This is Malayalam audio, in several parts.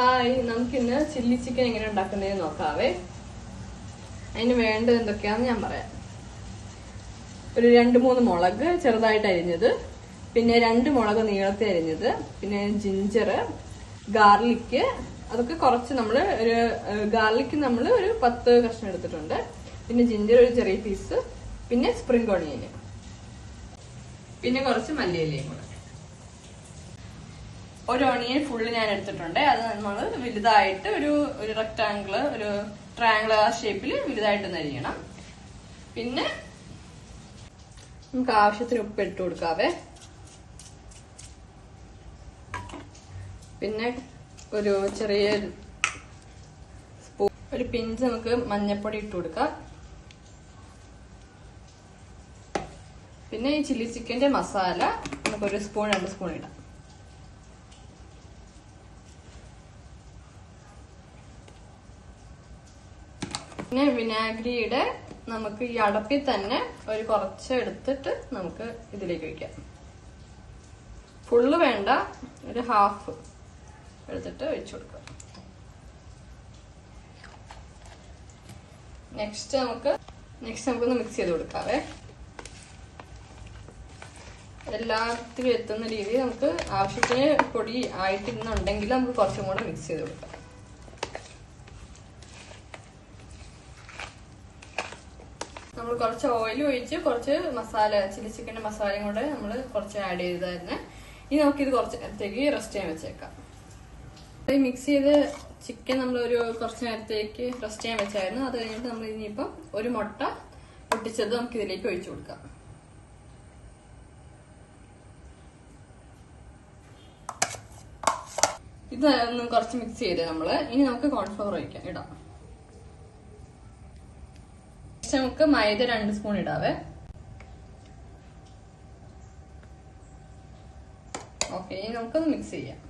ഹായ്, നമുക്കിന്ന് ചില്ലി ചിക്കൻ എങ്ങനെ ഉണ്ടാക്കുന്നതെന്ന് നോക്കാവേ. അതിന് വേണ്ടത് എന്തൊക്കെയാണെന്ന് ഞാൻ പറയാം. ഒരു 2-3 മുളക് ചെറുതായിട്ട് അരിഞ്ഞത്, പിന്നെ 2 മുളക് നീളത്തിൽ അരിഞ്ഞത്, പിന്നെ ജിഞ്ചർ, ഗാർലിക്ക്, അതൊക്കെ കുറച്ച് നമ്മള് ഒരു ഗാർലിക്ക് നമ്മൾ ഒരു 10 കഷ്ണം എടുത്തിട്ടുണ്ട്, പിന്നെ ജിഞ്ചർ ഒരു ചെറിയ പീസ്, പിന്നെ സ്പ്രിംഗ് ഓണിയന്, പിന്നെ കുറച്ച് മല്ലിയിലയും കൂടെ. ഒരു ഓണിയൻ ഫുള്ള് ഞാൻ എടുത്തിട്ടുണ്ട്. അത് നമ്മൾ വലുതായിട്ട് ഒരു റെക്ടാങ്കിള്, ഒരു ട്രയാങ്കിൾ ഷേപ്പിൽ വലുതായിട്ടൊന്ന് അരിയണം. പിന്നെ നമുക്ക് ആവശ്യത്തിന് ഉപ്പ് ഇട്ട് കൊടുക്കാവേ. പിന്നെ ഒരു ചെറിയ സ്പൂൺ, ഒരു പിഞ്ച് നമുക്ക് മഞ്ഞൾപ്പൊടി ഇട്ട് കൊടുക്കാം. പിന്നെ ഈ ചില്ലി ചിക്കന്റെ മസാല നമുക്കൊരു സ്പൂൺ 2 സ്പൂൺ ഇടാം. പിന്നെ വിനാഗിരിയുടെ നമുക്ക് ഈ അടപ്പിൽ തന്നെ ഒരു കുറച്ച് എടുത്തിട്ട് നമുക്ക് ഇതിലേക്ക് ഒഴിക്കാം. ഫുള്ള് വേണ്ട, ഒരു ഹാഫ് എടുത്തിട്ട് ഒഴിച്ചു കൊടുക്കാം. നെക്സ്റ്റ് നമുക്കൊന്ന് മിക്സ് ചെയ്ത് കൊടുക്കാവേ. എല്ലാത്തിലും എത്തുന്ന രീതിയിൽ നമുക്ക് ആവശ്യത്തിന് പൊടി ആയിട്ടിരുന്നുണ്ടെങ്കിൽ നമുക്ക് കുറച്ചും കൂടെ മിക്സ് ചെയ്ത് കൊടുക്കാം. നമ്മൾ കുറച്ച് ഓയിൽ ഒഴിച്ച് കുറച്ച് മസാല, ചില്ലി ചിക്കൻ്റെ മസാലയും കൂടെ നമ്മൾ കുറച്ച് ആഡ് ചെയ്തായിരുന്നു. ഇനി നമുക്കിത് കുറച്ച് നേരത്തേക്ക് റെസ്റ്റ് ചെയ്യാൻ വെച്ചേക്കാം. ഈ മിക്സ് ചെയ്ത് ചിക്കൻ നമ്മളൊരു കുറച്ച് നേരത്തേക്ക് റെസ്റ്റ് ചെയ്യാൻ വെച്ചായിരുന്നു. അത് കഴിഞ്ഞിട്ട് നമ്മൾ ഇനിയിപ്പം ഒരു മുട്ട പൊട്ടിച്ചത് നമുക്ക് ഇതിലേക്ക് ഒഴിച്ചു കൊടുക്കാം. ഇത് ഒന്ന് കുറച്ച് മിക്സ് ചെയ്ത് ഇനി നമുക്ക് കോൺഫ്ലവർ ഇടാം. നമുക്ക് മൈദ 2 സ്പൂൺ ഇടാവേ. ഓക്കെ, ഇനി നമുക്കൊന്ന് മിക്സ് ചെയ്യാം.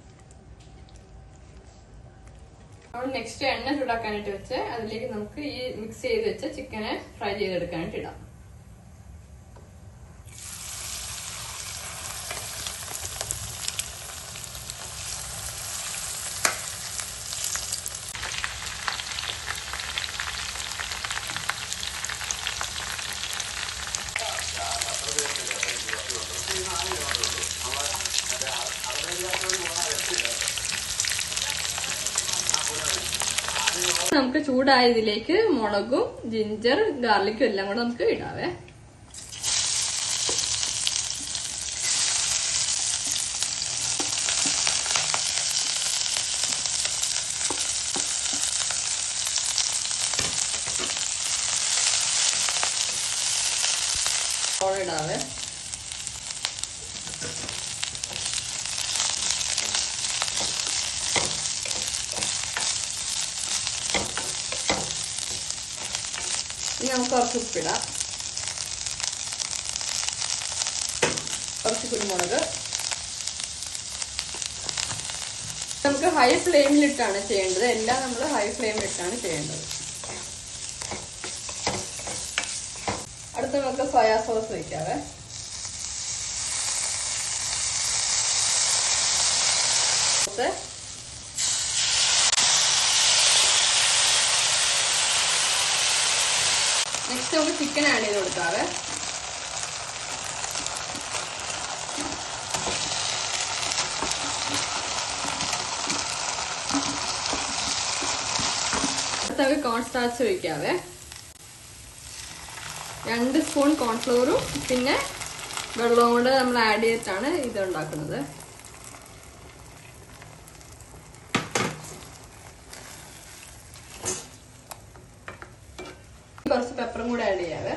നമ്മൾ നെക്സ്റ്റ് എണ്ണ ചൂടാക്കാനായിട്ട് വെച്ച് അതിലേക്ക് നമുക്ക് ഈ മിക്സ് ചെയ്ത് വെച്ച ചിക്കനെ ഫ്രൈ ചെയ്തെടുക്കാനായിട്ട് ഇടാം. നമുക്ക് ചൂടായതിലേക്ക് മുളകും ജിഞ്ചർ ഗാർലിക്കും എല്ലാം കൂടെ നമുക്ക് ഇടാവേ. ഇടാവേ. ഇനി നമുക്ക് കുറച്ച് ഉപ്പിടാം, കുറച്ച് കുരുമുളക്. നമുക്ക് ഹൈ ഫ്ലെയിമിലിട്ടാണ് ചെയ്യേണ്ടത്, എല്ലാം നമ്മൾ ഹൈ ഫ്ലെയിമിലിട്ടാണ് ചെയ്യേണ്ടത്. അടുത്ത നമുക്ക് സോയാ സോസ് വയ്ക്കാവേ. നെക്സ്റ്റ് നമുക്ക് ചിക്കൻ ആഡ് ചെയ്ത് കൊടുക്കാവേ. അടുത്ത കോൺസ്റ്റാർച്ച് ഒഴിക്കാവേ. 2 സ്പൂൺ കോൺഫ്ലവറും പിന്നെ വെള്ളവും കൂടെ നമ്മൾ ആഡ് ചെയ്തിട്ടാണ് ഇത് ഉണ്ടാക്കുന്നത്. കുറച്ച് പെപ്പറും കൂടെ ആഡ് ചെയ്യാവേ.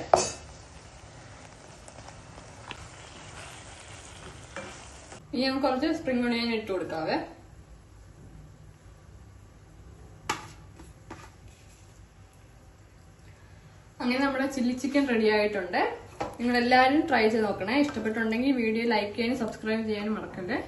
ഇനി നമുക്ക് കുറച്ച് സ്പ്രിംഗ് ഓണിയൻ ഇട്ട് കൊടുക്കാവേ. അങ്ങനെ നമ്മുടെ ചില്ലി ചിക്കൻ റെഡി ആയിട്ടുണ്ട്. നിങ്ങൾ എല്ലാവരും ട്രൈ ചെയ്ത് നോക്കണേ. ഇഷ്ടപ്പെട്ടുണ്ടെങ്കിൽ വീഡിയോ ലൈക്ക് ചെയ്യാനും സബ്സ്ക്രൈബ് ചെയ്യാനും മറക്കല്ലേ.